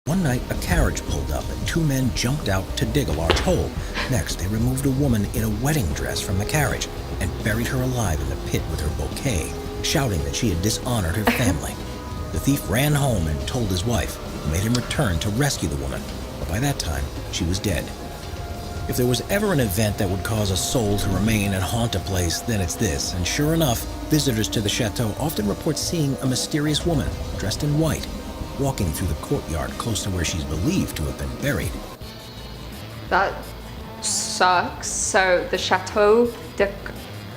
One night, a carriage pulled up and two men jumped out to dig a large hole. Next, they removed a woman in a wedding dress from the carriage and buried her alive in the pit with her bouquet, shouting that she had dishonored her family. The thief ran home and told his wife, who made him return to rescue the woman, but by that time, she was dead. If there was ever an event that would cause a soul to remain and haunt a place, then it's this, and sure enough, visitors to the chateau often report seeing a mysterious woman dressed in white, walking through the courtyard close to where she's believed to have been buried. That sucks. So the Chateau de...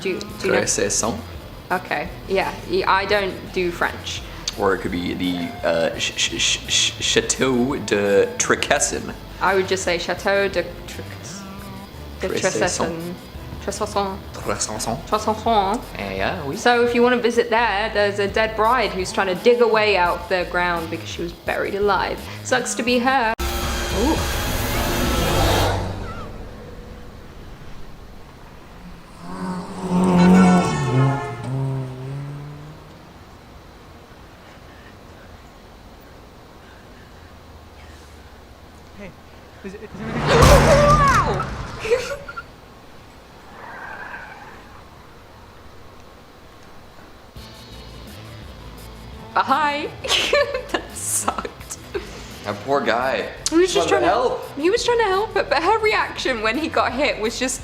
Do you know? Cresson? Okay, yeah, I don't do French. Or it could be the Chateau de Tricassin. I would just say Chateau de Tressesson. Tressesson. Yeah, oui. So if you want to visit there's a dead bride who's trying to dig a way out the ground because she was buried alive. Sucks to be her. Ooh. Hey, is everything? Wow! Hi. That sucked. That poor guy. He was just trying to help. He was trying to help it, but her reaction when he got hit was just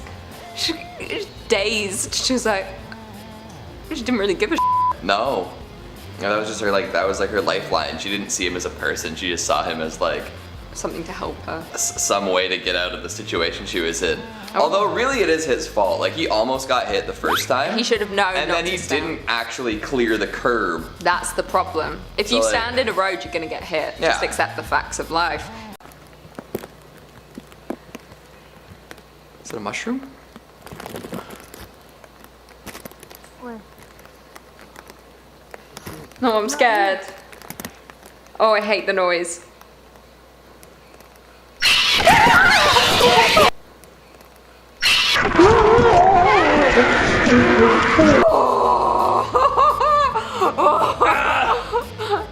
dazed. She was like, she didn't really give a shit. No. Yeah, that was just her, that was her lifeline. She didn't see him as a person. She just saw him as Something to help her. some way to get out of the situation she was in. Oh. Although really it is his fault. He almost got hit the first time. He should have known. And then he didn't actually clear the curb. That's the problem. If you stand in a road, you're gonna get hit. Yeah. Just accept the facts of life. Is it a mushroom? Where? No, I'm scared. Oh, I hate the noise.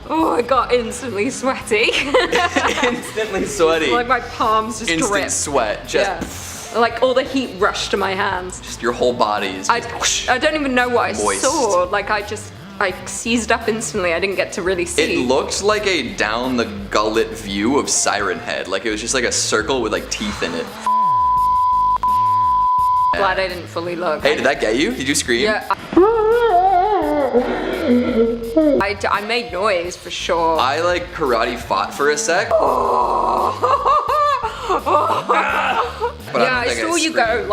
Oh, I got instantly sweaty. Instantly sweaty. Like my palms just Instant dripped. sweat. Just Like all the heat rushed to my hands. Just your whole body is I don't even know what I moist. saw. I seized up instantly. I didn't get to really see. It looked like a down the gullet view of Siren Head. It was just a circle with teeth in it. Glad I didn't fully look. Hey, did that get you? Did you scream? Yeah. I made noise for sure. I karate fought for a sec. But Yeah, I saw you go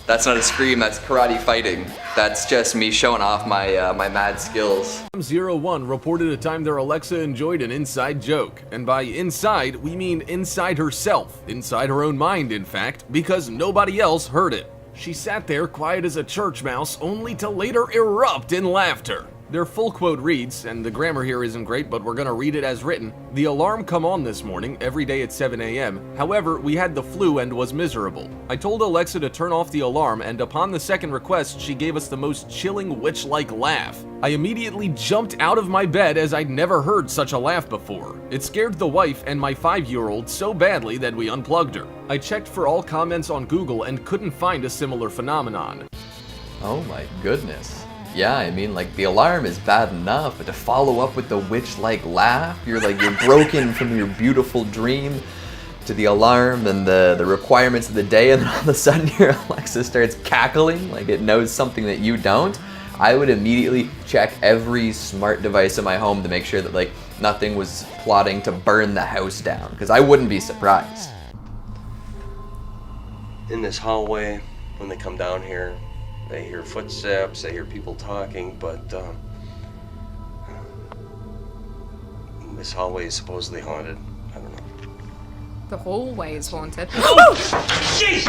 That's not a scream, that's karate fighting. That's just me showing off my my mad skills. 01 reported a time their Alexa enjoyed an inside joke. And by inside, we mean inside herself. Inside her own mind, in fact, because nobody else heard it. She sat there quiet as a church mouse, only to later erupt in laughter. Their full quote reads, and the grammar here isn't great, but we're gonna read it as written. The alarm come on this morning, every day at 7 a.m. However, we had the flu and was miserable. I told Alexa to turn off the alarm, and upon the second request, she gave us the most chilling witch-like laugh. I immediately jumped out of my bed as I'd never heard such a laugh before. It scared the wife and my 5-year-old so badly that we unplugged her. I checked for all comments on Google and couldn't find a similar phenomenon. Oh my goodness. Yeah, I mean, the alarm is bad enough, but to follow up with the witch-like laugh, you're broken from your beautiful dream to the alarm and the requirements of the day, and then all of a sudden your Alexa starts cackling like it knows something that you don't. I would immediately check every smart device in my home to make sure that nothing was plotting to burn the house down, because I wouldn't be surprised. In this hallway, when they come down here, they hear footsteps, they hear people talking, but this hallway is supposedly haunted. I don't know. The hallway is haunted. Oh! Jeez!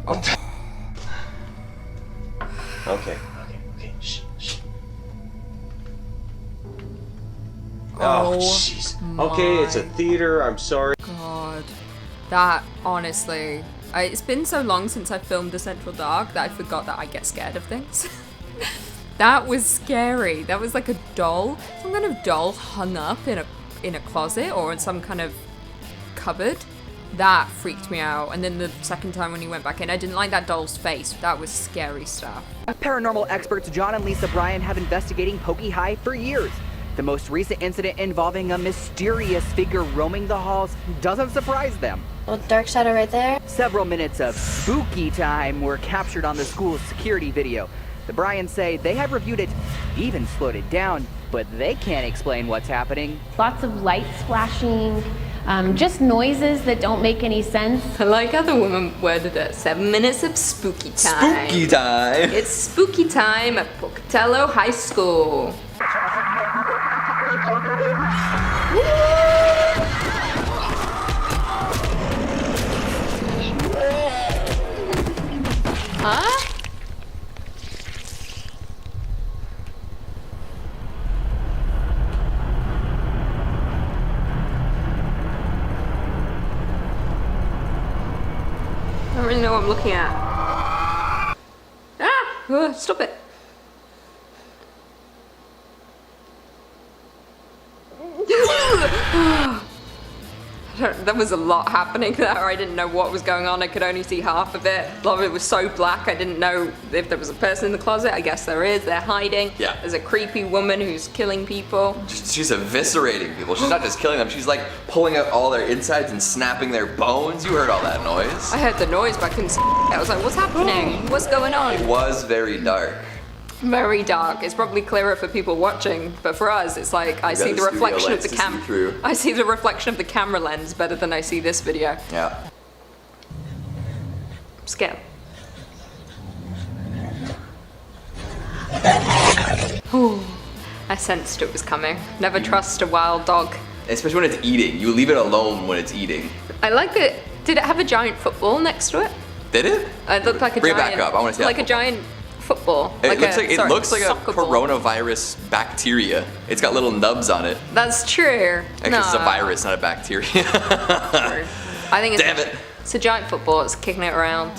What? Okay. Shh. Oh, jeez. Okay, it's a theater. I'm sorry. God, that honestly, it's been so long since I filmed The Central Dark that I forgot that I get scared of things. That was scary. That was like a doll, some kind of doll hung up in a closet or in some kind of cupboard. That freaked me out. And then the second time when he went back in, I didn't like that doll's face. That was scary stuff. Paranormal experts John and Lisa Bryan have investigating Pokey High for years. The most recent incident involving a mysterious figure roaming the halls doesn't surprise them. Little dark shadow right there. Several minutes of spooky time were captured on the school's security video. The Bryans say they have reviewed it, even slowed it down, but they can't explain what's happening. Lots of lights flashing, just noises that don't make any sense. I like how the woman worded it. 7 minutes of spooky time. Spooky time! It's spooky time at Pocatello High School. Huh? I don't really know what I'm looking at. Ah! Stop it. There was a lot happening there. I didn't know what was going on. I could only see half of it. A lot of it was so black. I didn't know if there was a person in the closet. I guess there is. They're hiding. Yeah. There's a creepy woman who's killing people. She's eviscerating people. She's not just killing them. She's like pulling out all their insides and snapping their bones. You heard all that noise. I heard the noise, but I couldn't see. I was like, what's happening? What's going on? It was very dark. Very dark. It's probably clearer for people watching, but for us, it's like I see the reflection of the camera. I see the reflection of the camera lens better than I see this video. Yeah. I'm scared. Ooh, I sensed it was coming. Never trust a wild dog. Especially when it's eating. You leave it alone when it's eating. I like it. Did it have a giant football next to it? Did it? It looked like a Bring giant. it back up. I want to see like that a giant football. It looks like a soccer ball. coronavirus bacteria. It's got little nubs on it. That's true. Actually, it's a virus, not a bacteria. I think it's a giant football. It's kicking it around,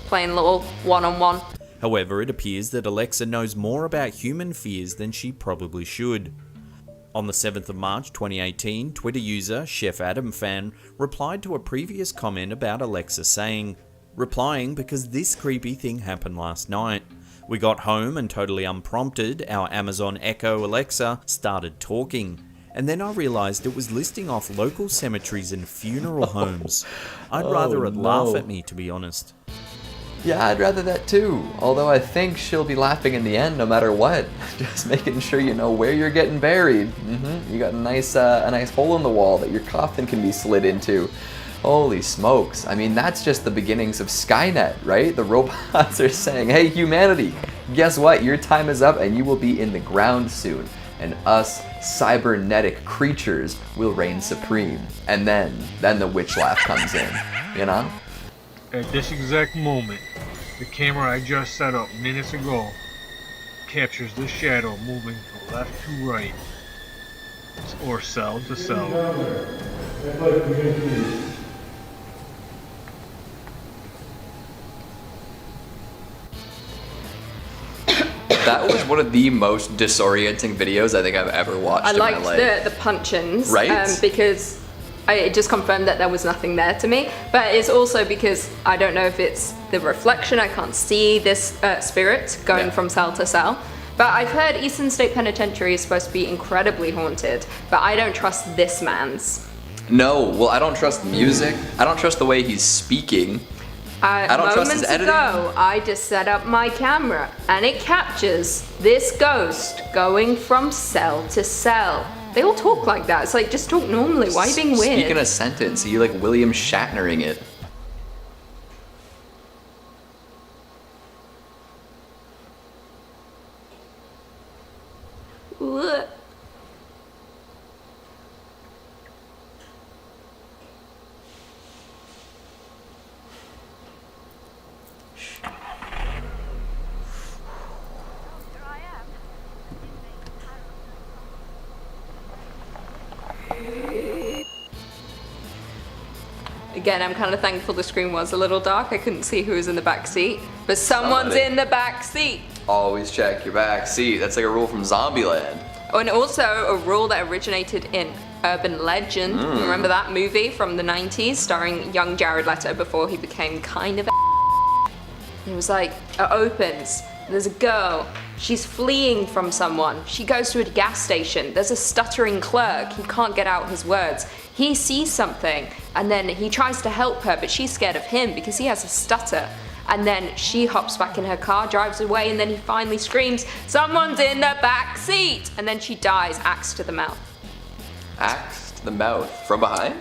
playing little one-on-one. However, it appears that Alexa knows more about human fears than she probably should. On the 7th of March 2018, Twitter user Chef Adam Fan replied to a previous comment about Alexa saying, "Replying because this creepy thing happened last night. We got home and totally unprompted, our Amazon Echo Alexa started talking. And then I realized it was listing off local cemeteries and funeral homes. I'd rather it laugh at me, to be honest." Yeah, I'd rather that too. Although I think she'll be laughing in the end no matter what. Just making sure you know where you're getting buried. You got a nice hole in the wall that your coffin can be slid into. Holy smokes. I mean, that's just the beginnings of SKYNET, right? The robots are saying, hey, humanity, guess what? Your time is up and you will be in the ground soon. And us cybernetic creatures will reign supreme. And then the witch laugh comes in, you know? At this exact moment, the camera I just set up minutes ago captures this shadow moving from left to right, or cell to cell. That was one of the most disorienting videos I think I've ever watched in my life. I liked the punch-ins, right? Because it just confirmed that there was nothing there to me. But it's also because I don't know if it's the reflection. I can't see this spirit going from cell to cell. But I've heard Eastern State Penitentiary is supposed to be incredibly haunted. But I don't trust this man's. No, well, I don't trust music. I don't trust the way he's speaking. I don't trust his editing. Moments ago, I just set up my camera and it captures this ghost going from cell to cell. They all talk like that. It's like, just talk normally. Why are you being weird? Speak in a sentence. You like William Shatnering it. Ugh. Again, I'm kind of thankful the screen was a little dark. I couldn't see who was in the back seat, but someone's in the back seat. Always check your back seat. That's like a rule from Zombieland. Oh, and also a rule that originated in Urban Legend. You remember that movie from the 90s starring young Jared Leto before he became kind of a It was like, it opens, there's a girl, she's fleeing from someone. She goes to a gas station, there's a stuttering clerk, he can't get out his words. He sees something, and then he tries to help her, but she's scared of him because he has a stutter. And then she hops back in her car, drives away, and then he finally screams, "Someone's in the back seat!" And then she dies, axe to the mouth. Axe to the mouth from behind?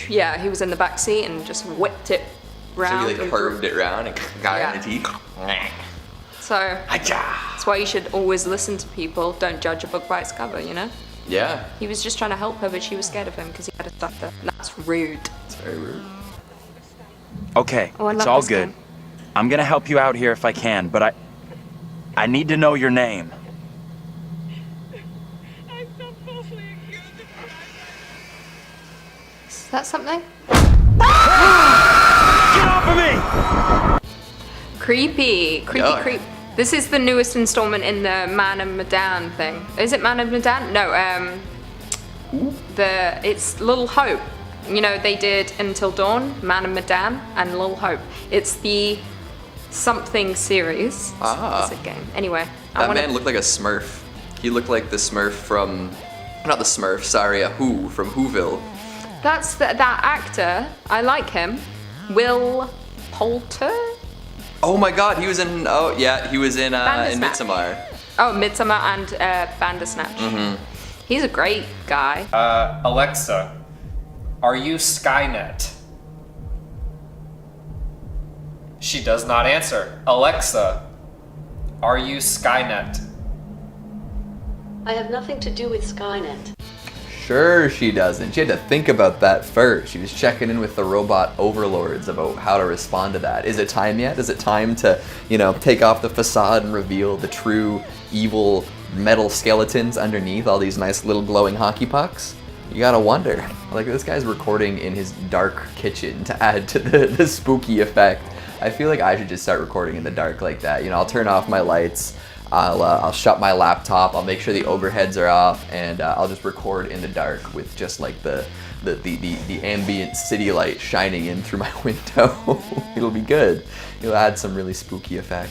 Yeah, he was in the back seat and just whipped it round. So he like curved it round and got it in the teeth. So that's why you should always listen to people. Don't judge a book by its cover, you know? Yeah. He was just trying to help her, but she was scared of him because he had a stutter. And that's rude. It's very rude. Okay, Oh, I it's love all this good. game. I'm gonna help you out here if I can, but I need to know your name. Is that something? Get off of me! Creepy. Yeah. Creep. This is the newest installment in the Man of Medan thing. Is it Man of Medan? No, it's Little Hope. You know, they did Until Dawn, Man of Medan, and Little Hope. It's the something series. Ah. It's a game. Anyway, That man looked like a Smurf. He looked like the Smurf from, not the Smurf, sorry, a Who from Whoville. That's that actor. I like him. Will Poulter? Oh my God, he was in. Oh yeah, he was in Bandersnatch. Midsommar. Oh, Midsommar and Bandersnatch. Mm-hmm. He's a great guy. Alexa, are you SKYNET? She does not answer. Alexa, are you SKYNET? I have nothing to do with SKYNET. Sure she doesn't. She had to think about that first. She was checking in with the robot overlords about how to respond to that. Is it time yet? Is it time to, take off the facade and reveal the true evil metal skeletons underneath all these nice little glowing hockey pucks? You gotta wonder. Like, this guy's recording in his dark kitchen to add to the spooky effect. I feel like I should just start recording in the dark like that. I'll turn off my lights. I'll shut my laptop. I'll make sure the overheads are off, and I'll just record in the dark with just like the ambient city light shining in through my window. It'll be good. It'll add some really spooky effect.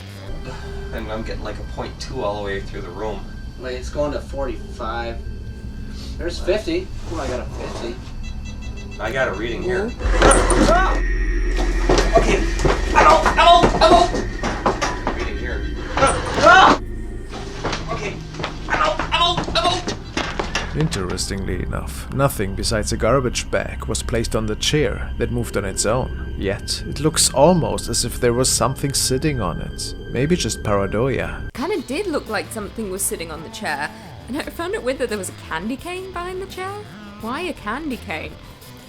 And I'm getting like a 0.2 all the way through the room. Wait, it's going to 45. There's 50. Oh, I got a 50. I got a reading here. Okay. I'm out. Reading here. Okay. Interestingly enough, nothing besides a garbage bag was placed on the chair that moved on its own. Yet, it looks almost as if there was something sitting on it. Maybe just paranoia. Kinda did look like something was sitting on the chair. And I found it weird that there was a candy cane behind the chair. Why a candy cane?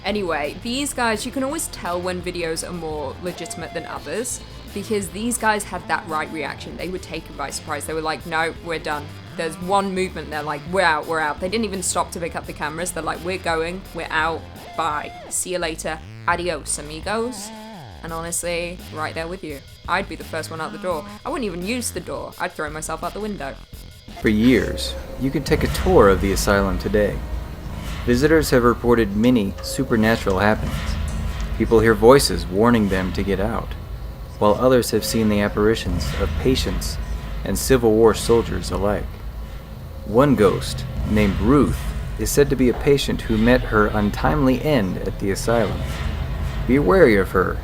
Anyway, these guys, you can always tell when videos are more legitimate than others, because these guys had that right reaction. They were taken by surprise. They were like, no, we're done. There's one movement, they're like, we're out, we're out. They didn't even stop to pick up the cameras. They're like, we're going, we're out, bye. See you later, adios, amigos. And honestly, right there with you. I'd be the first one out the door. I wouldn't even use the door. I'd throw myself out the window. For years, you can take a tour of the asylum today. Visitors have reported many supernatural happenings. People hear voices warning them to get out, while others have seen the apparitions of patients and Civil War soldiers alike. One ghost, named Ruth, is said to be a patient who met her untimely end at the asylum. Be wary of her,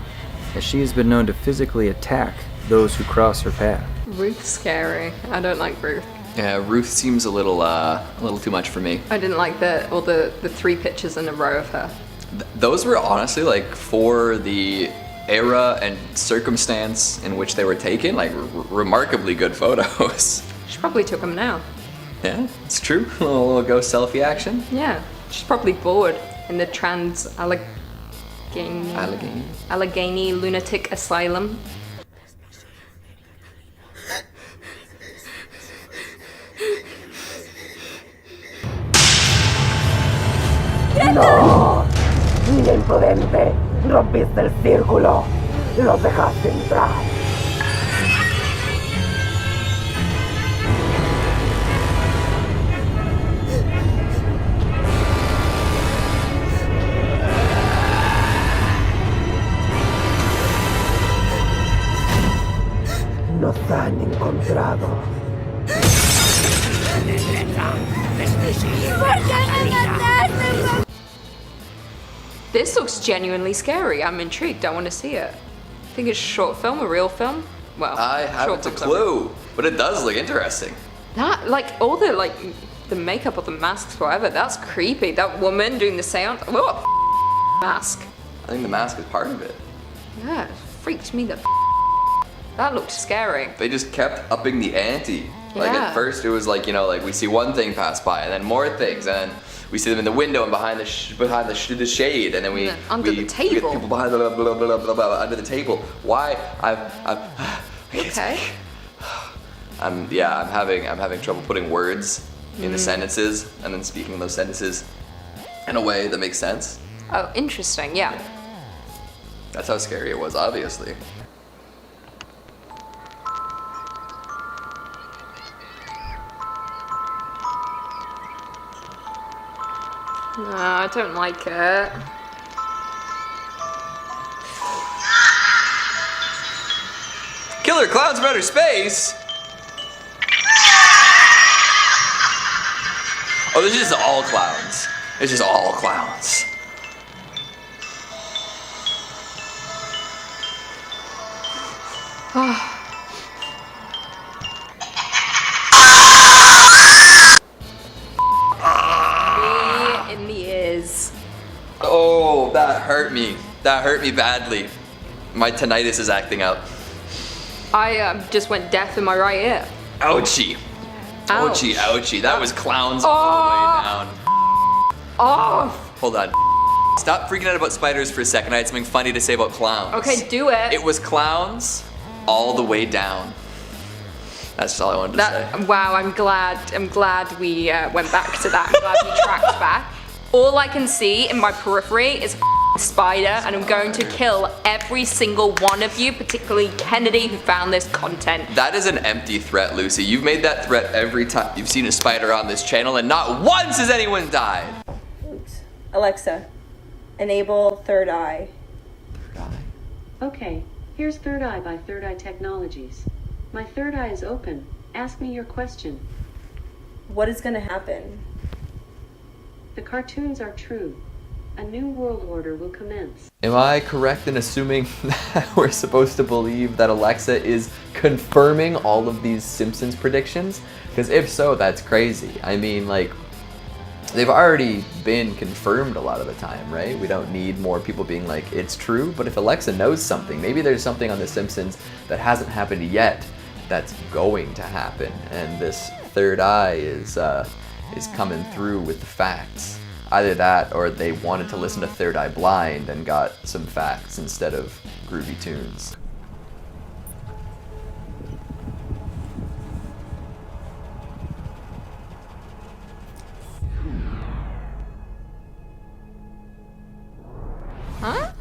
as she has been known to physically attack those who cross her path. Ruth's scary. I don't like Ruth. Yeah, Ruth seems a little too much for me. I didn't like the three pictures in a row of her. Those were honestly, like, for the era and circumstance in which they were taken, like, remarkably good photos. She probably took them now. Yeah, it's true. A little ghost selfie action. Yeah, she's probably bored in the Trans-Allegheny Lunatic Asylum. ¡No! ¡Imprudente! ¡Rompiste el círculo! ¡Los dejaste entrar! This looks genuinely scary. I'm intrigued. I want to see it. I think it's a short film, a real film. Well, I haven't a short films clue, but it does look interesting. That, like, all the, like, the makeup or the masks, whatever, that's creepy. That woman doing the seance. What a mask. I think the mask is part of it. Yeah, it freaked me the That looked scary. They just kept upping the ante. Like Yeah. at first it was like, you know, like we see one thing pass by and then more things and then we see them in the window and behind the shade and then we under the we get table. people behind blah, blah, blah, blah, blah, blah, under the table. Why? Okay. I'm having trouble putting words into sentences and then speaking those sentences in a way that makes sense. Oh, interesting, yeah. That's how scary it was, obviously. No, I don't like it. Killer clowns from outer space? Oh, this is just all clowns. It's just all clowns. Me in the ears. Oh, that hurt me. That hurt me badly. My tinnitus is acting up. I just went deaf in my right ear. Ouchie. Ouch. Ouchie, ouchie. That was clowns all the way down. Oh! Hold on. Stop freaking out about spiders for a second. I had something funny to say about clowns. Okay, do it. It was clowns all the way down. That's just all I wanted to say. Wow, I'm glad we went back to that. I'm glad we tracked back. All I can see in my periphery is a spider, and I'm going to kill every single one of you, particularly Kennedy, who found this content. That is an empty threat, Lucy. You've made that threat every time you've seen a spider on this channel, and not once has anyone died. Alexa, enable Third Eye. Okay, here's Third Eye by Third Eye Technologies. My third eye is open. Ask me your question. What is going to happen? The cartoons are true. A new world order will commence. Am I correct in assuming that we're supposed to believe that Alexa is confirming all of these Simpsons predictions? Because if so, that's crazy. I mean, like, they've already been confirmed a lot of the time, right? We don't need more people being like, it's true. But if Alexa knows something, maybe there's something on The Simpsons that hasn't happened yet that's going to happen. And this third eye is coming through with the facts. Either that or they wanted to listen to Third Eye Blind and got some facts instead of groovy tunes. Huh?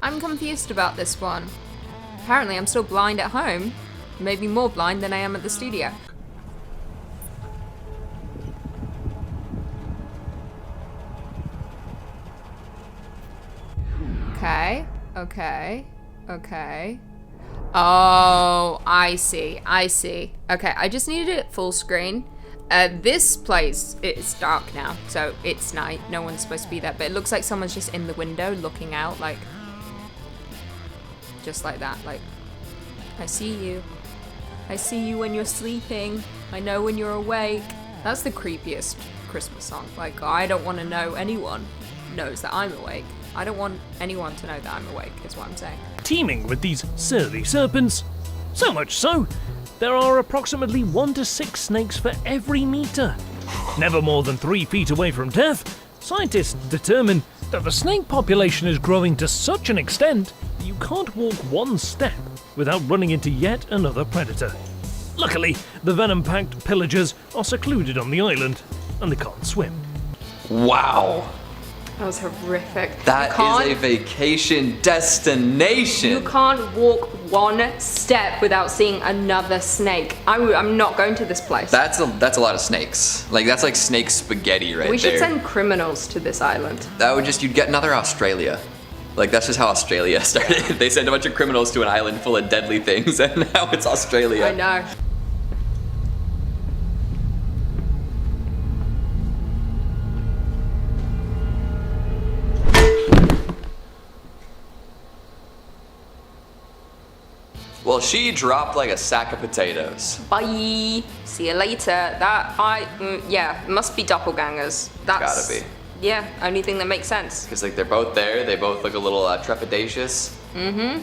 I'm confused about this one. Apparently I'm still blind at home. Maybe more blind than I am at the studio. Okay, okay, okay. Oh, I see, I see. Okay, I just needed it full screen. This place, it's dark now, so it's night. No one's supposed to be there, but it looks like someone's just in the window looking out, like, just like that, like, I see you. I see you when you're sleeping. I know when you're awake. That's the creepiest Christmas song. Like, I don't want to know anyone knows that I'm awake. I don't want anyone to know that I'm awake, is what I'm saying. Teeming with these surly serpents. So much so, there are approximately 1 to 6 snakes for every meter. Never more than 3 feet away from death, scientists determine that the snake population is growing to such an extent that you can't walk 1 step without running into yet another predator. Luckily, the venom-packed pillagers are secluded on the island, and they can't swim. Wow. That was horrific. That is a vacation destination. You can't walk 1 step without seeing another snake. I'm not going to this place. That's a lot of snakes. Like, that's like snake spaghetti right there. We should send criminals to this island. That would just, you'd get another Australia. Like, that's just how Australia started. They sent a bunch of criminals to an island full of deadly things, and now it's Australia. I know. Well, she dropped like a sack of potatoes. Bye. See you later. Yeah, it must be doppelgangers. That's Gotta be. Yeah, only thing that makes sense. Because like they're both there, they both look a little trepidatious. Mm-hmm.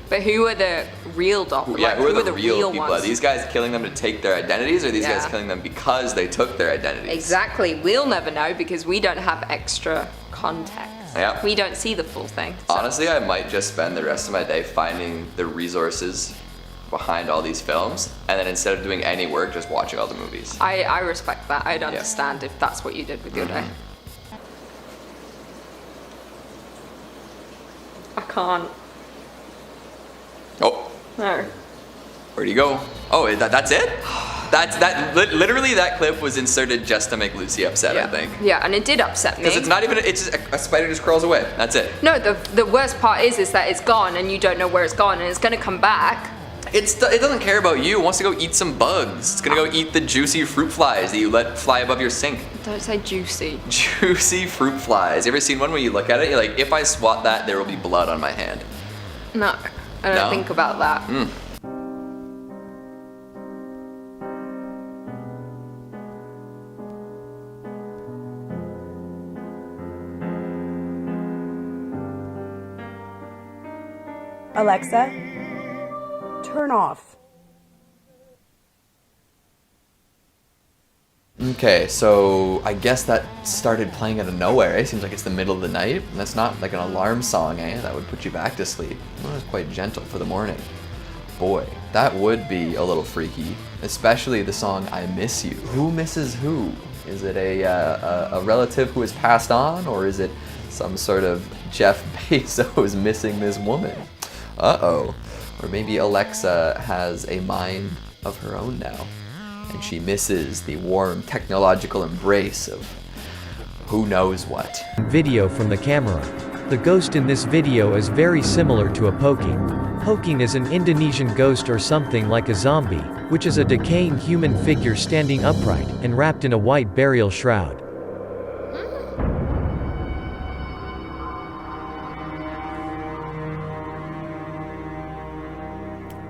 But who are the real doppelgangers? Yeah, who are the real people? ones? Are these guys killing them to take their identities, or are these guys killing them because they took their identities? Exactly. We'll never know because we don't have extra context. Yeah. We don't see the full thing. So. Honestly, I might just spend the rest of my day finding the resources behind all these films, and then instead of doing any work, just watching all the movies. I respect that. I'd understand if that's what you did with your day. I can't. Oh. No. Where'd he go? Oh, that's it? Literally that clip was inserted just to make Lucy upset, I think. Yeah, and it did upset me. Because it's not even, it's just a spider just crawls away. That's it. No, the worst part is that it's gone and you don't know where it's gone and it's gonna come back. It doesn't care about you. It wants to go eat some bugs. It's gonna go eat the juicy fruit flies that you let fly above your sink. Don't say juicy. Juicy fruit flies. You ever seen one where you look at it, you're like, if I swat that, there will be blood on my hand. No, I don't think about that. Alexa, turn off. Okay, so I guess that started playing out of nowhere. It seems like it's the middle of the night. And that's not like an alarm song, that would put you back to sleep. Well, it's quite gentle for the morning. Boy, that would be a little freaky, especially the song I Miss You. Who misses who? Is it a relative who has passed on, or is it some sort of Jeff Bezos missing this woman? Uh-oh. Or maybe Alexa has a mind of her own now, and she misses the warm technological embrace of who knows what. Video from the camera. The ghost in this video is very similar to a poking. Poking is an Indonesian ghost or something like a zombie, which is a decaying human figure standing upright and wrapped in a white burial shroud.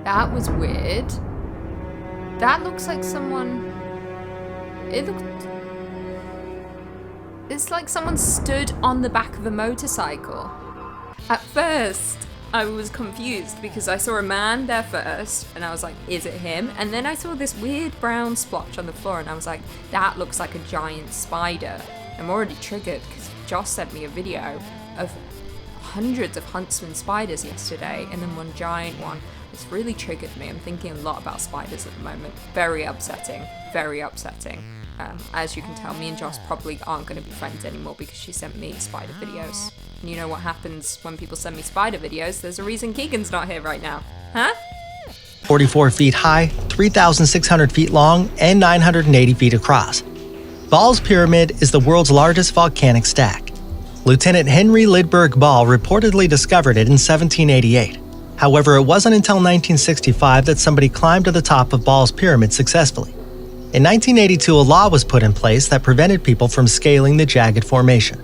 That was weird. That looks like someone... It's like someone stood on the back of a motorcycle. At first, I was confused because I saw a man there first, and I was like, is it him? And then I saw this weird brown splotch on the floor, and I was like, that looks like a giant spider. I'm already triggered because Josh sent me a video of hundreds of huntsman spiders yesterday, and then one giant one. It's really triggered me. I'm thinking a lot about spiders at the moment. Very upsetting. Very upsetting. As you can tell, me and Joss probably aren't going to be friends anymore because she sent me spider videos. And you know what happens when people send me spider videos? There's a reason Keegan's not here right now. Huh? 44 feet high, 3,600 feet long, and 980 feet across. Ball's Pyramid is the world's largest volcanic stack. Lieutenant Henry Lidberg Ball reportedly discovered it in 1788. However, it wasn't until 1965 that somebody climbed to the top of Ball's Pyramid successfully. In 1982, a law was put in place that prevented people from scaling the jagged formation.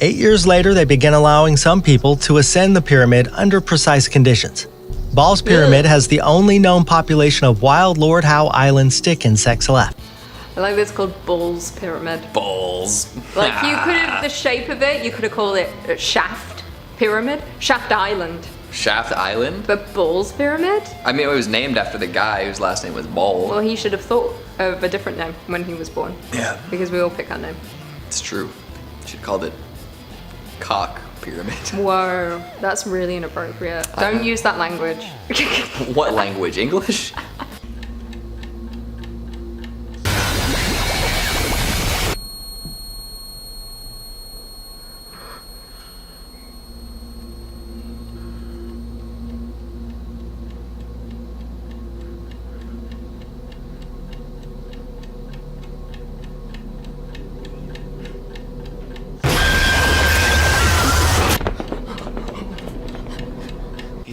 8 years later, they began allowing some people to ascend the pyramid under precise conditions. Ball's Pyramid has the only known population of wild Lord Howe Island stick insects left. I like this called Bull's Pyramid. Balls. Like you could have, the shape of it, you could have called it Shaft Pyramid, Shaft Island. Shaft Island? But Bull's Pyramid? I mean, it was named after the guy whose last name was Ball. Well, he should have thought of a different name when he was born. Yeah. Because we all pick our name. It's true. Should have called it Cock Pyramid. Whoa, that's really inappropriate. Don't use that language. What language? English?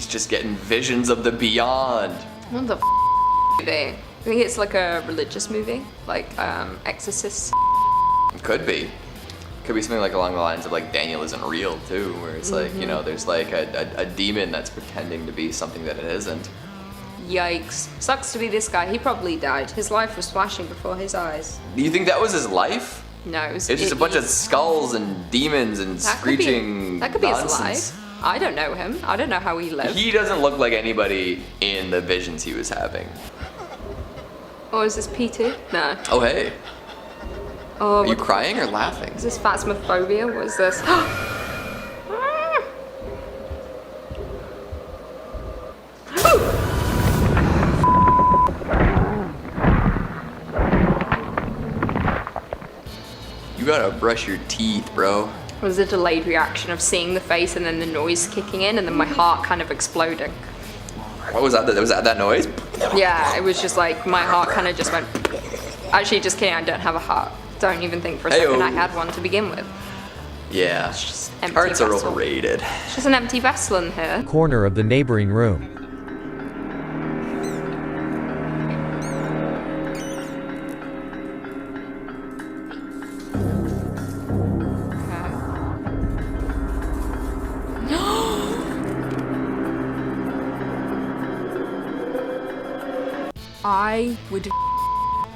Just getting visions of the beyond. What the movie? I think it's like a religious movie, like Exorcist. Could be. Could be something like along the lines of like Daniel Isn't Real too, where it's like, you know, there's like a demon that's pretending to be something that it isn't. yikes. Sucks to be this guy. He probably died. His life was flashing before his eyes. Do you think that was his life? No, It's just a bunch of skulls and demons and screeching that could be his nonsense. life. I don't know him. I don't know how he lived. He doesn't look like anybody in the visions he was having. Or is this P2? No. Oh, hey. Oh, Are you crying or laughing? Is this phasmophobia? What is this? You gotta brush your teeth, bro. It was a delayed reaction of seeing the face and then the noise kicking in and then my heart kind of exploding. What was that? Was that noise? Yeah, it was just like my heart kind of just went. Actually, just kidding, I don't have a heart. Don't even think for a second I had one to begin with. Yeah. It's just empty Hearts are vessel. overrated. It's just an empty vessel in here. Corner of the neighboring room. I would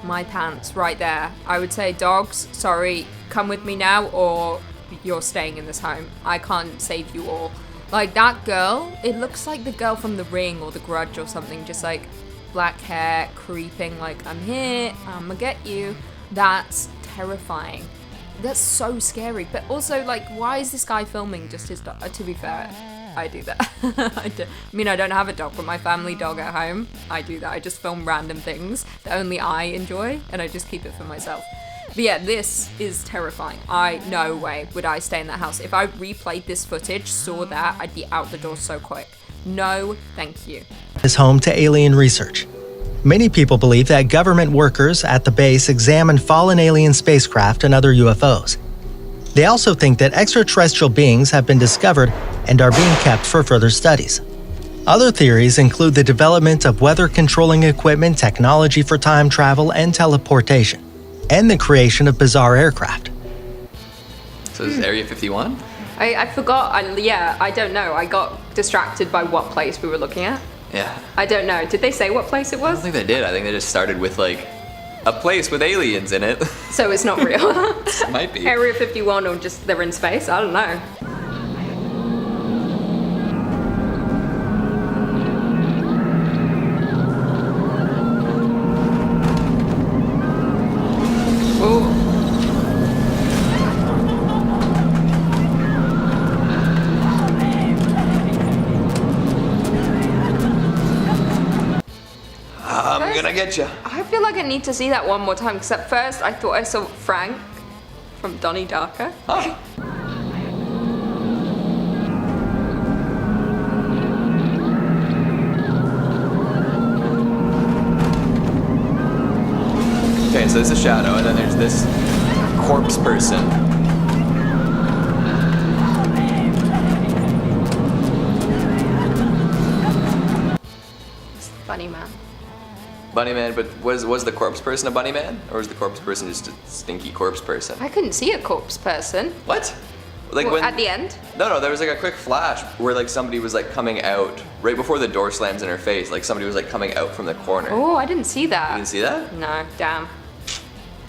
my pants right there. I would say, dogs, sorry, come with me now or you're staying in this home. I can't save you all. Like that girl, it looks like the girl from The Ring or The Grudge or something, just like black hair, creeping like, I'm here, I'm gonna get you. That's terrifying. That's so scary. But also, like, why is this guy filming just his dog? To be fair, I do that. I mean, I don't have a dog, but my family dog at home, I do that. I just film random things that only I enjoy, and I just keep it for myself. But yeah, this is terrifying. No way would I stay in that house. If I replayed this footage, saw that, I'd be out the door so quick. No, thank you. Is home to alien research. Many people believe that government workers at the base examine fallen alien spacecraft and other UFOs. They also think that extraterrestrial beings have been discovered and are being kept for further studies. Other theories include the development of weather-controlling equipment, technology for time travel and teleportation, and the creation of bizarre aircraft. So this is Area 51? I forgot, I don't know. I got distracted by what place we were looking at. Yeah. I don't know. Did they say what place it I was? don't think they did. I think they just started with like a place with aliens in it. So it's not real. Might be. Area 51 or just they're in space? I don't know. I'm gonna get you. I feel like I need to see that one more time because at first I thought I saw Frank from Donnie Darko. Oh. Okay, so there's a shadow, and then there's this corpse person. Bunny man. Bunny man, but was the corpse person a bunny man? Or was the corpse person just a stinky corpse person? I couldn't see a corpse person. What? Like Well, when at the end? No, there was like a quick flash where like somebody was like coming out right before the door slams in her face. Like somebody was like coming out from the corner. Oh, I didn't see that. You didn't see that? No, damn.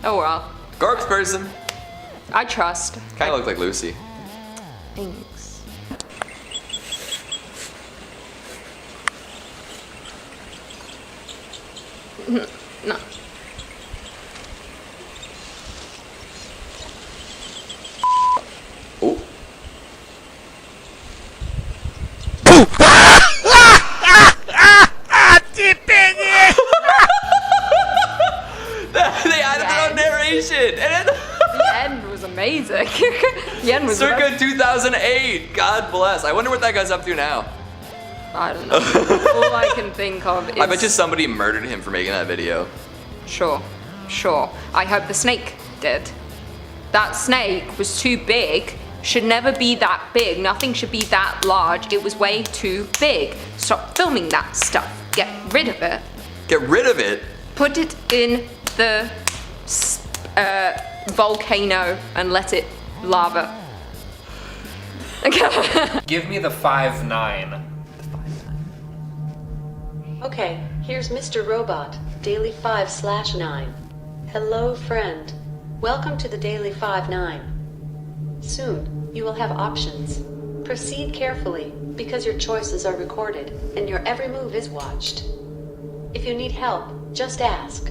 Oh well. Corpse person. I trust. Kind of looked like Lucy. Thanks. No. Oh. They added their own narration. And The end was amazing. The end was circa 2008. God bless. I wonder what that guy's up to now. I don't know. All I can think of is... I bet you somebody murdered him for making that video. Sure. I hope the snake did. That snake was too big. Should never be that big. Nothing should be that large. It was way too big. Stop filming that stuff. Get rid of it. Get rid of it? Put it in the volcano and let it lava. Give me the 5'9". Okay, Here's Mr. Robot, Daily 5/9. Hello, friend. Welcome to the Daily 5/9. Soon, you will have options. Proceed carefully, because your choices are recorded, and your every move is watched. If you need help, just ask.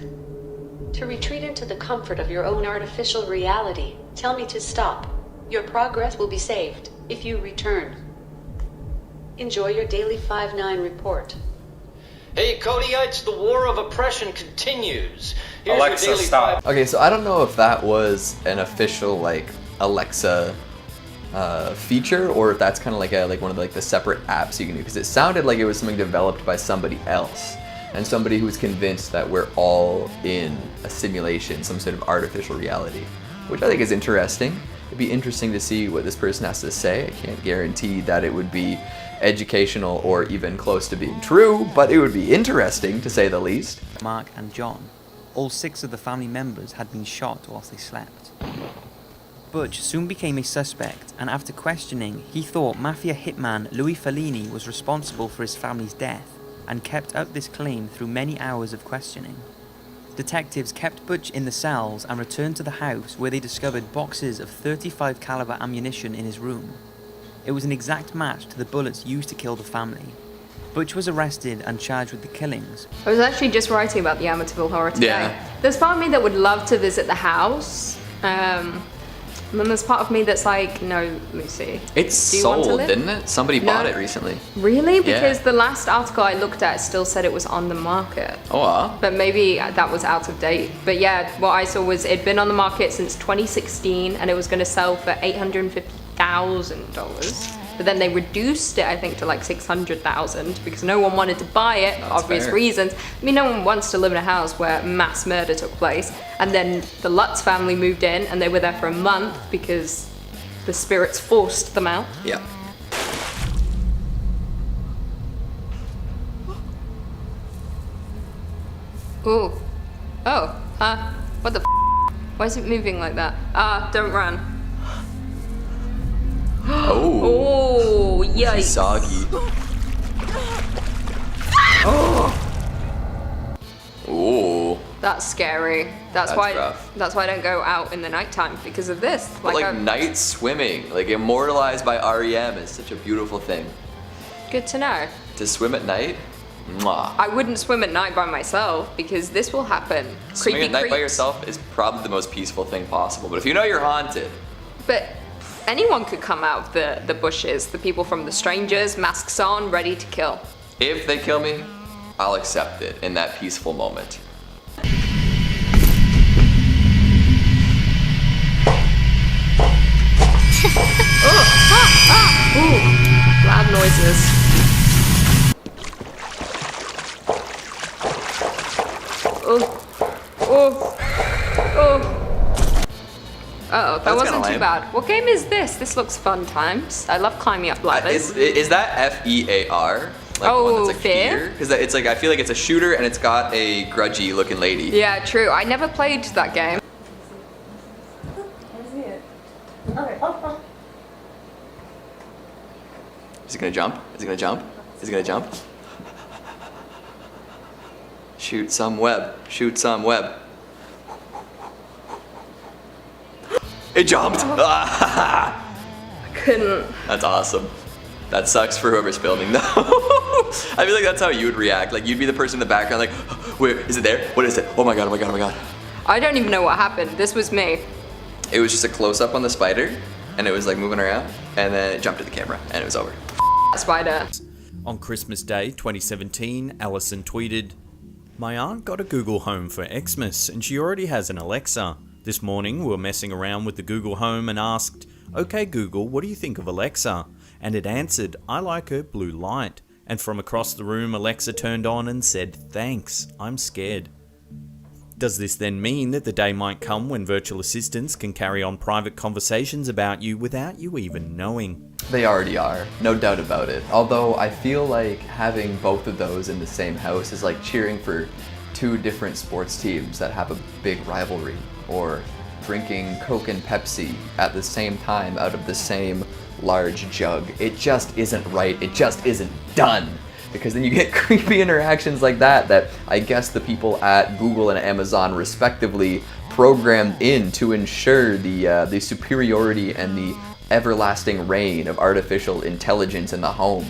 To retreat into the comfort of your own artificial reality, tell me to stop. Your progress will be saved if you return. Enjoy your Daily 5/9 report. Hey, Kodyites, the war of oppression continues. Here's Alexa, your Daily stop. Okay, so I don't know if that was an official like Alexa feature, or if that's kind of like one of the separate apps you can do, because it sounded like it was something developed by somebody else, and somebody who's convinced that we're all in a simulation, some sort of artificial reality, which I think is interesting. It'd be interesting to see what this person has to say. I can't guarantee that it would be educational or even close to being true, but it would be interesting to say the least. Mark and John, all 6 of the family members had been shot whilst they slept. Butch soon became a suspect, and after questioning, he thought mafia hitman Louis Fellini was responsible for his family's death, and kept up this claim through many hours of questioning. Detectives kept Butch in the cells and returned to the house, where they discovered boxes of .35 caliber ammunition in his room. It was an exact match to the bullets used to kill the family. Butch was arrested and charged with the killings. I was actually just writing about the Amityville horror today. Yeah. There's part of me that would love to visit the house. And then there's part of me that's like, no, Lucy. It's do you want to sold, live? didn't it? Somebody No. bought it recently. Really? Because Yeah. the last article I looked at still said it was on the market. Oh, wow. But maybe that was out of date. But yeah, what I saw was it'd been on the market since 2016, and it was going to sell for $850,000. But then they reduced it, I think, to like $600,000 because no one wanted to buy it for obvious fair. reasons. I mean, no one wants to live in a house where mass murder took place. And then the Lutz family moved in, and they were there for a month because the spirits forced them out. Yeah. Ooh. Oh. What the f? Why is it moving like that? Don't run. Oh. Oh, yikes. She's soggy. Oh. Ooh. That's scary. That's That's why. rough. That's why I don't go out in the nighttime because of this. Like night swimming, like immortalized by REM is such a beautiful thing. Good to know. To swim at night, mwah. I wouldn't swim at night by myself because this will happen. Swimming Creepy at night by creeps. yourself is probably the most peaceful thing possible. But if you know you're haunted, But anyone could come out of the bushes. The people from The Strangers, masks on, ready to kill. if they kill me, I'll accept it in that peaceful moment. Ooh, loud noises. Oh, that wasn't too lame. bad. What game is this? This looks fun times. I love climbing up ladders. Is that FEAR? Like Oh, one that's like fear? Because it's like, I feel like it's a shooter and it's got a grudgy looking lady. Yeah, true. I never played that game. Is he gonna jump? Is he gonna jump? Is he gonna jump? Shoot some web. Shoot some web. It jumped! I couldn't. That's awesome. That sucks for whoever's filming though. I feel like that's how you would react. Like you'd be the person in the background like, where, is it there? What is it? Oh my god, oh my god, oh my god. I don't even know what happened. This was me. It was just a close up on the spider and it was like moving around and then it jumped to the camera and it was over. Spider. On Christmas Day 2017, Allison tweeted, "My aunt got a Google Home for Xmas and she already has an Alexa. This morning we were messing around with the Google Home and asked, 'Okay Google, what do you think of Alexa?' And it answered, 'I like her blue light.' And from across the room Alexa turned on and said, 'Thanks, I'm scared.' Does this then mean that the day might come when virtual assistants can carry on private conversations about you without you even knowing? They already are, no doubt about it. Although I feel like having both of those in the same house is like cheering for two different sports teams that have a big rivalry, or drinking Coke and Pepsi at the same time out of the same large jug. It just isn't right, it just isn't done. because then you get creepy interactions like that I guess the people at Google and Amazon respectively programmed in to ensure the superiority and the everlasting reign of artificial intelligence in the home.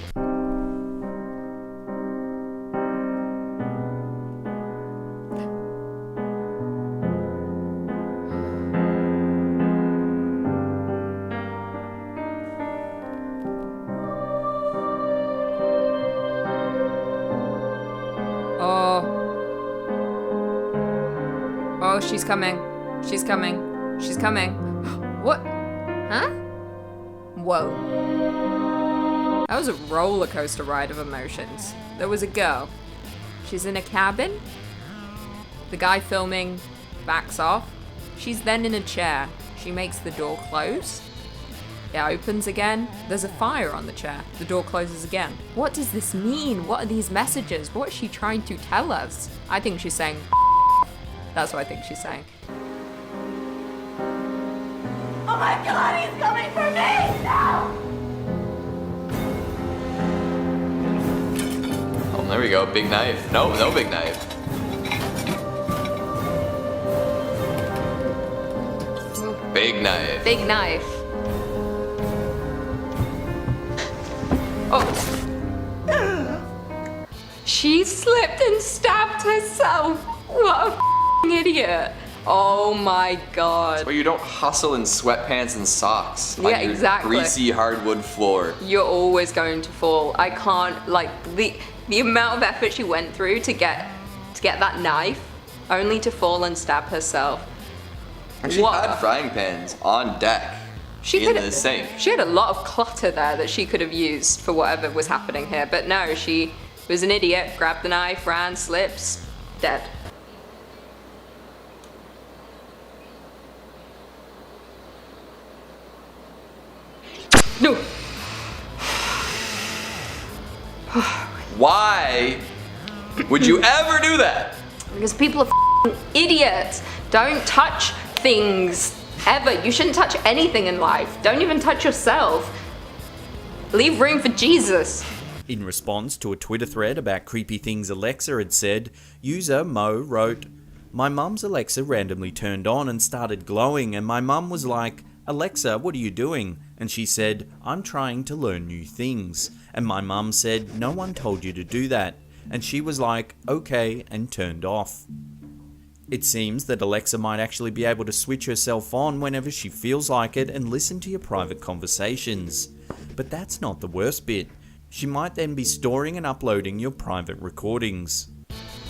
Oh, she's coming. She's coming. She's coming. What? Huh? Whoa. That was a roller coaster ride of emotions. There was a girl. She's in a cabin. The guy filming backs off. She's then in a chair. She makes the door close. It opens again. There's a fire on the chair. The door closes again. What does this mean? What are these messages? What is she trying to tell us? I think she's saying that's what I think she's saying. Oh my god, he's coming for me! No! Oh, there we go. Big knife. No big knife. Big knife. Big knife. Oh. She slipped and stabbed herself. What a f***ing idiot. Oh my god. Well, you don't hustle in sweatpants and socks on Yeah, your exactly. greasy hardwood floor. You're always going to fall. I can't, like, the amount of effort she went through to get that knife, only to fall and stab herself. And she had frying pans on deck in the sink. She had a lot of clutter there that she could have used for whatever was happening here, but no, she was an idiot, grabbed the knife, ran, slips, dead. No. Why would you ever do that? Because people are f***ing idiots. Don't touch things ever. You shouldn't touch anything in life. Don't even touch yourself. Leave room for Jesus. In response to a Twitter thread about creepy things Alexa had said, user Mo wrote, "My mum's Alexa randomly turned on and started glowing, and my mum was like, 'Alexa, what are you doing?' And she said, 'I'm trying to learn new things.' And my mum said, 'No one told you to do that.' And she was like, 'Okay,' and turned off." It seems that Alexa might actually be able to switch herself on whenever she feels like it and listen to your private conversations. But that's not the worst bit. She might then be storing and uploading your private recordings.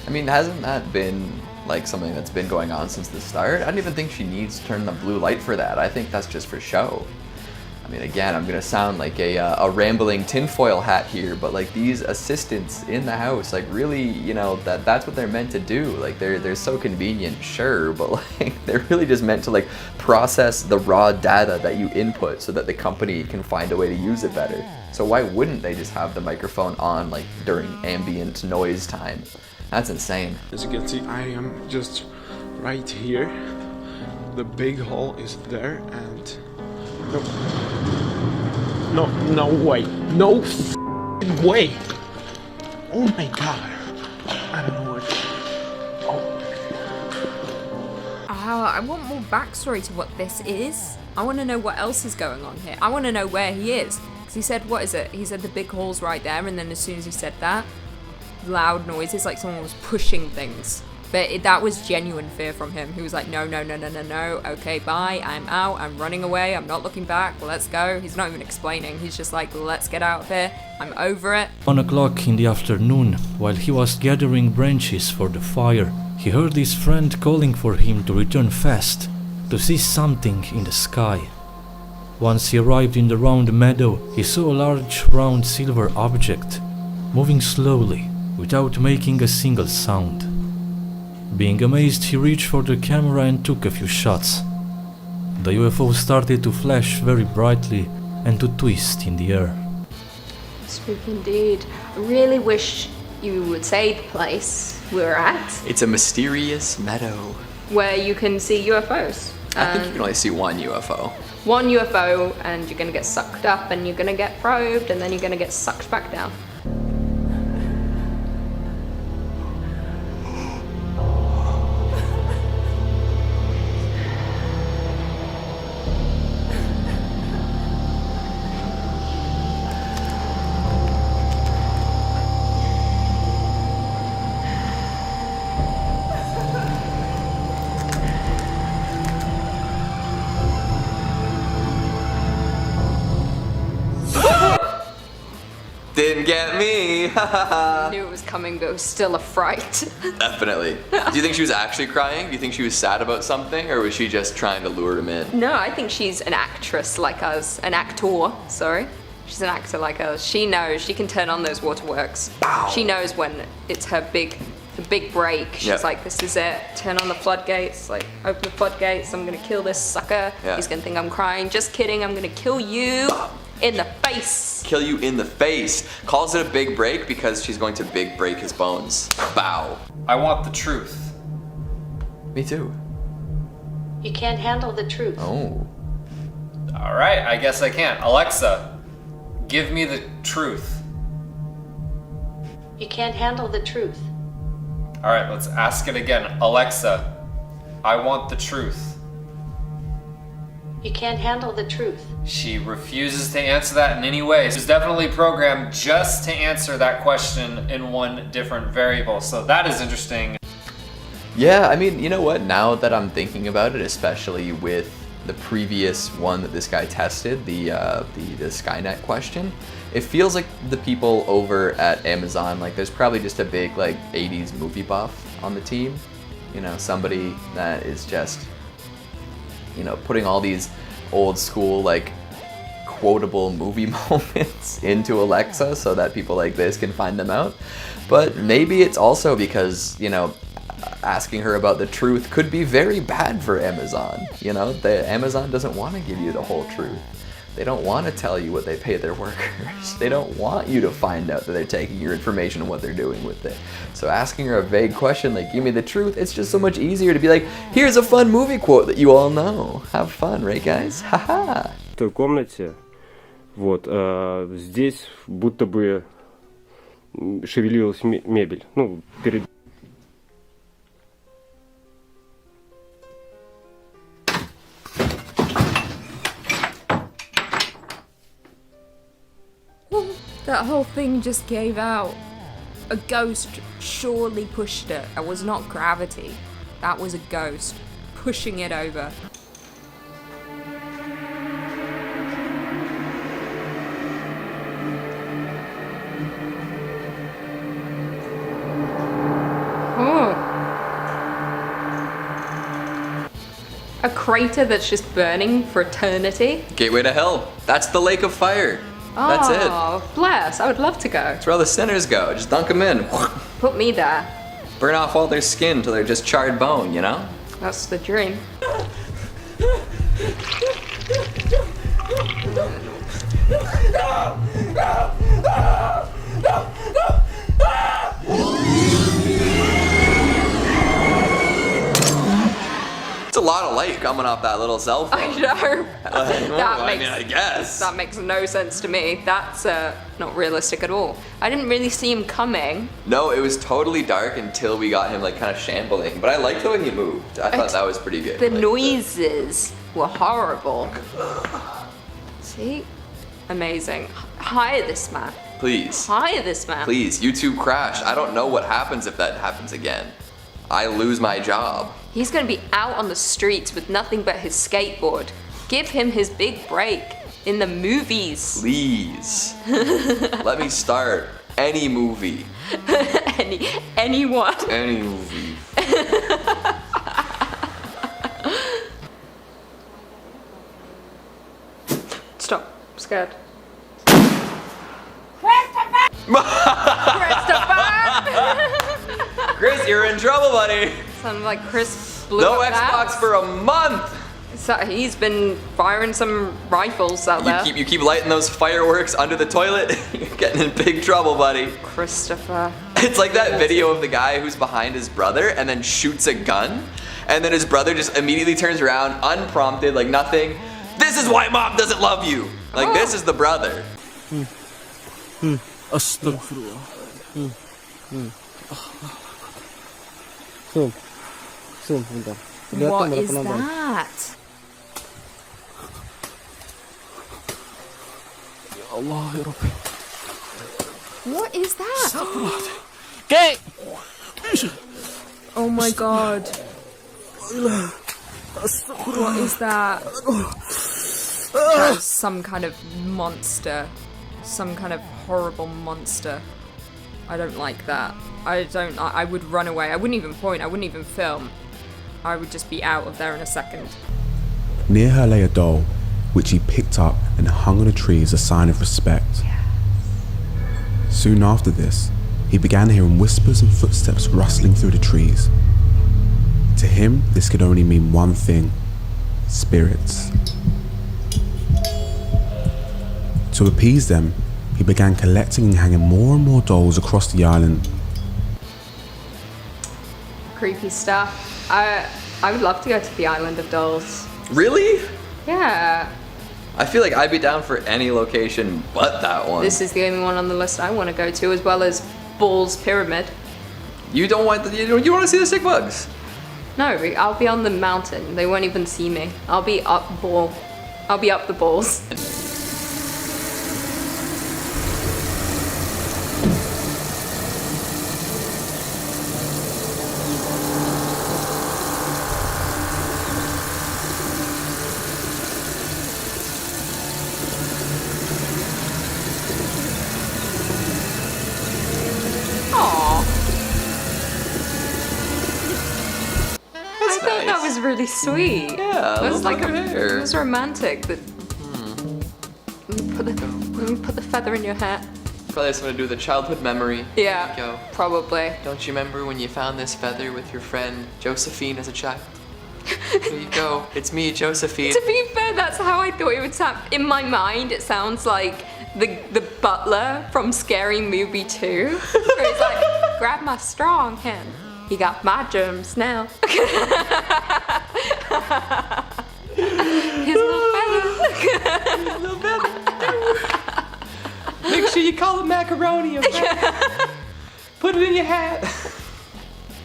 I mean, hasn't that been like something that's been going on since the start? I don't even think she needs to turn the blue light for that. I think that's just for show. I mean, again, I'm gonna sound like a rambling tinfoil hat here, but like these assistants in the house, like really, you know, that's what they're meant to do. Like they're so convenient, sure, but like they're really just meant to like process the raw data that you input so that the company can find a way to use it better. So why wouldn't they just have the microphone on like during ambient noise time? That's insane. As you can see, I am just right here. The big hole is there, and no way, no way. Oh my god, I don't know what. I want more backstory to what this is. I want to know what else is going on here. I want to know where he is. Because he said, what is it? He said the big hole's right there, and then as soon as he said that, loud noises, like someone was pushing things. But that was genuine fear from him. He was like, no, okay, bye, I'm out, I'm running away, I'm not looking back, let's go. He's not even explaining, he's just like, let's get out of here, I'm over it. 1 o'clock in the afternoon, while he was gathering branches for the fire, he heard his friend calling for him to return fast, to see something in the sky. Once he arrived in the round meadow, he saw a large round silver object, moving slowly, without making a single sound. Being amazed, he reached for the camera and took a few shots. The UFO started to flash very brightly and to twist in the air. Spooky indeed. I really wish you would say the place we're at. It's a mysterious meadow. Where you can see UFOs. I think you can only see one UFO. One UFO, and you're gonna get sucked up, and you're gonna get probed, and then you're gonna get sucked back down. Didn't get me. I knew it was coming, but it was still a fright. Definitely. Do you think she was actually crying? Do you think she was sad about something, or was she just trying to lure him in? No, I think she's an actress like us. An actor, sorry. She's an actor like us. She knows. She can turn on those waterworks. Ow. She knows when it's her big break. She's like, this is it. Turn on the floodgates. Like, open the floodgates. I'm gonna kill this sucker. Yeah. He's gonna think I'm crying. Just kidding. I'm gonna kill you in the face. Kill you in the face. Calls it a big break because she's going to big break his bones. Bow. I want the truth. Me too. You can't handle the truth. Oh. All right, I guess I can. Alexa, give me the truth. You can't handle the truth. All right, let's ask it again. Alexa, I want the truth. You can't handle the truth. She refuses to answer that in any way. She's definitely programmed just to answer that question in one different variable. So that is interesting. Yeah, I mean, you know what? Now that I'm thinking about it, especially with the previous one that this guy tested, the SKYNET question, it feels like the people over at Amazon, like there's probably just a big like 80s movie buff on the team. You know, somebody that is just, you know, putting all these old school like quotable movie moments into Alexa so that people like this can find them out. But maybe it's also because, you know, asking her about the truth could be very bad for Amazon. You know, Amazon doesn't want to give you the whole truth. They don't want to tell you what they pay their workers. They don't want you to find out that they're taking your information and what they're doing with it. So asking her a vague question like, give me the truth, it's just so much easier to be like, here's a fun movie quote that you all know. Have fun, right guys? Haha. В той комнате, вот, здесь будто бы шевелилась мебель. Ну, перед... That whole thing just gave out. A ghost surely pushed it. It was not gravity. That was a ghost pushing it over. Oh. A crater that's just burning for eternity. Gateway to hell. That's the lake of fire. That's it. Oh, bless. I would love to go. That's where all the sinners go. Just dunk them in. Put me there. Burn off all their skin till they're just charred bone, you know? That's the dream. It's a lot of light coming off that little cell phone. I know. I guess. That makes no sense to me. That's not realistic at all. I didn't really see him coming. No, it was totally dark until we got him like kind of shambling. But I liked the way he moved. I thought that was pretty good. The noises were horrible. See? Amazing. Hire this man. Please. Hire this man. Please, YouTube crash. I don't know what happens if that happens again. I lose my job. He's gonna be out on the streets with nothing but his skateboard. Give him his big break in the movies. Please. Let me start any movie. Anyone. Any movie. Stop. I'm scared. Chris, you're in trouble, buddy. Sounded like Chris blew No up Xbox that. for a month. So he's been firing some rifles out there. You keep lighting those fireworks under the toilet. You're getting in big trouble, buddy. Christopher. It's like that video of the guy who's behind his brother and then shoots a gun, and then his brother just immediately turns around, unprompted, like nothing. This is why mom doesn't love you. Like this is the brother. What is that? What is that? Okay. Oh my god. What is that? That's some kind of monster. Some kind of horrible monster. I don't like that. I would run away. I wouldn't even point. I wouldn't even film. I would just be out of there in a second. Near her lay a doll, which he picked up and hung on a tree as a sign of respect. Soon after this, he began hearing whispers and footsteps rustling through the trees. To him, this could only mean one thing: spirits. To appease them, he began collecting and hanging more and more dolls across the island. Creepy stuff. I would love to go to the Island of Dolls. Really? Yeah. I feel like I'd be down for any location but that one. This is the only one on the list I want to go to, as well as Ball's Pyramid. You don't want you want to see the sick bugs? No, I'll be on the mountain. They won't even see me. I'll be up Ball. I'll be up the balls. That was really sweet. Yeah, it was like hair. It was romantic. That let me put the feather in your hat. Probably has something to do with a childhood memory. Yeah, There you go. probably. Don't you remember when you found this feather with your friend Josephine as a child? There you go. It's me, Josephine. To be fair, that's how I thought it would sound. In my mind, it sounds like the butler from Scary Movie 2. Where he's like, grab my strong hand. You got my germs now. Here's a little feather. Make sure you call it macaroni, okay? Put it in your hat.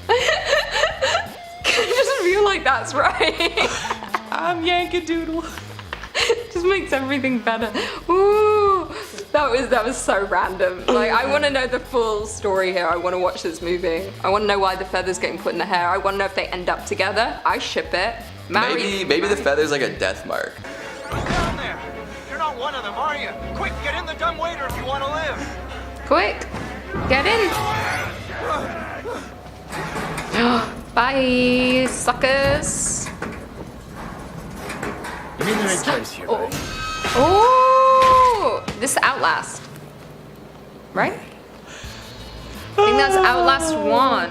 I just feel like that's right. I'm Yankadoodle. Just makes everything better. Ooh, that was so random. Like, I want to know the full story here. I want to watch this movie. I want to know why the feather's getting put in the hair. I want to know if they end up together. I ship it. Maybe the feather's like a death mark. Down there! You're not one of them, are you? Quick, get in the dumbwaiter if you want to live! Quick, get in. Bye, suckers. You mean they're in place here, buddy? Oh, this is Outlast, right? I think that's Outlast 1,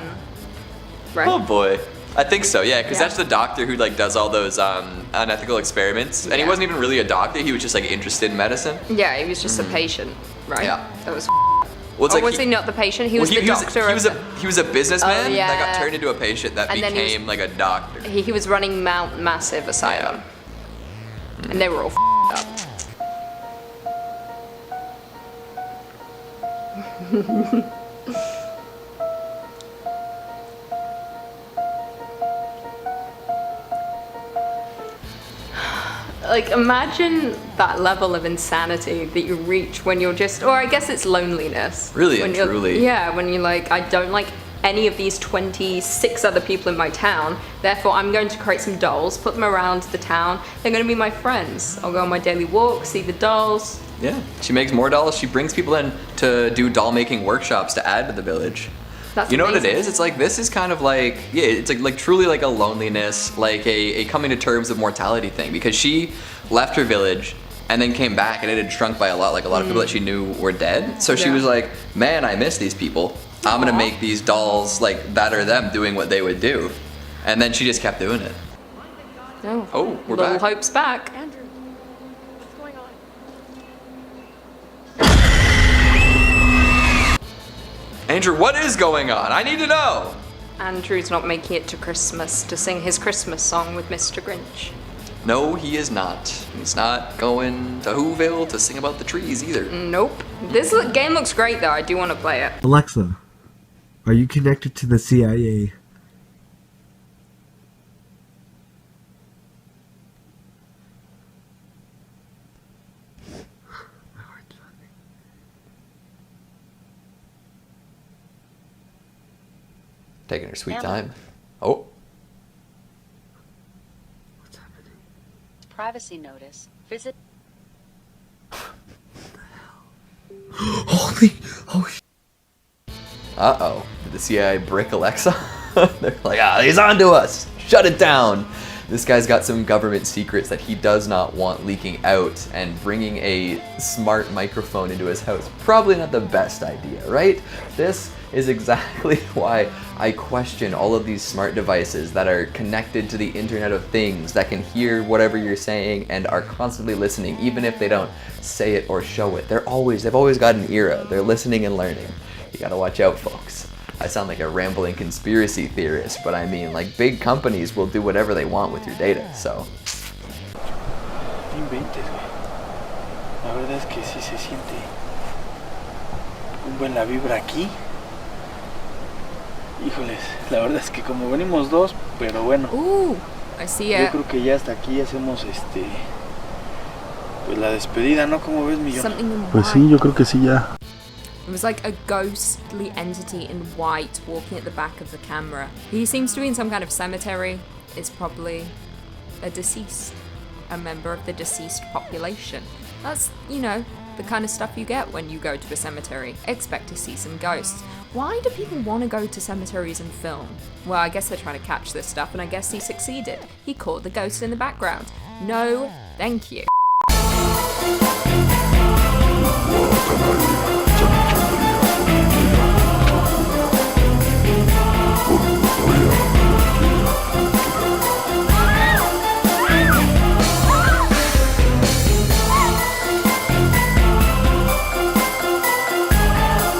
right? Oh boy. I think so, yeah, because Yeah. that's the doctor who like does all those unethical experiments, and he wasn't even really a doctor. He was just like interested in medicine. Yeah, he was just a patient, right? Yeah. That was. Well, it's Or like was he not the patient? He was the doctor. He was a businessman Oh, yeah. that got turned into a patient that And then he became like a doctor. He was running Mount Massive Asylum, and they were all up. Like, imagine that level of insanity that you reach when you're just, or I guess it's loneliness. Really when and you're- truly. Yeah, when you're like, I don't like any of these 26 other people in my town, therefore I'm going to create some dolls, put them around the town, they're going to be my friends. I'll go on my daily walk, see the dolls. Yeah, she makes more dolls. She brings people in to do doll making workshops to add to the village. That's you know what it amazing. is? It's like, this is kind of like, yeah, it's like truly like a loneliness, like a coming to terms with mortality thing, because she left her village and then came back and it had shrunk by a lot, like a lot of people that she knew were dead. So she Yeah. was like, man, I miss these people. I'm gonna make these dolls like that are them doing what they would do. And then she just kept doing it. No. Oh, we're Little back. Hope's back. Andrew, what's going on? Andrew, what is going on? I need to know. Andrew's not making it to Christmas to sing his Christmas song with Mr. Grinch. No, he is not. He's not going to Whoville to sing about the trees either. Nope. This game looks great though. I do want to play it. Alexa, are you connected to the CIA? Taking her sweet Emma. time. Oh. Privacy notice. Visit. Oh something? Oh, Uh-oh. Did the CIA brick Alexa? They're like, he's onto us! Shut it down! This guy's got some government secrets that he does not want leaking out, and bringing a smart microphone into his house, probably not the best idea, right? This is exactly why I question all of these smart devices that are connected to the Internet of Things, that can hear whatever you're saying and are constantly listening, even if they don't say it or show it. They've always got an ear. They're listening and learning. You gotta watch out, folks. I sound like a rambling conspiracy theorist, but I mean, like, big companies will do whatever they want with your data, so. No inventes, güey. La verdad es que sí se siente un buen la vibra aquí. Híjoles, la verdad es que como venimos dos, pero bueno. I see it. Yo creo que ya hasta aquí hacemos pues la despedida, ¿no? ¿Cómo ves, Millón? Pues sí, yo creo que sí ya. It was like a ghostly entity in white walking at the back of the camera. He seems to be in some kind of cemetery. It's probably a deceased, a member of the deceased population. That's, you know, the kind of stuff you get when you go to a cemetery. Expect to see some ghosts. Why do people want to go to cemeteries and film? Well, I guess they're trying to catch this stuff, and I guess he succeeded. He caught the ghost in the background. No, thank you.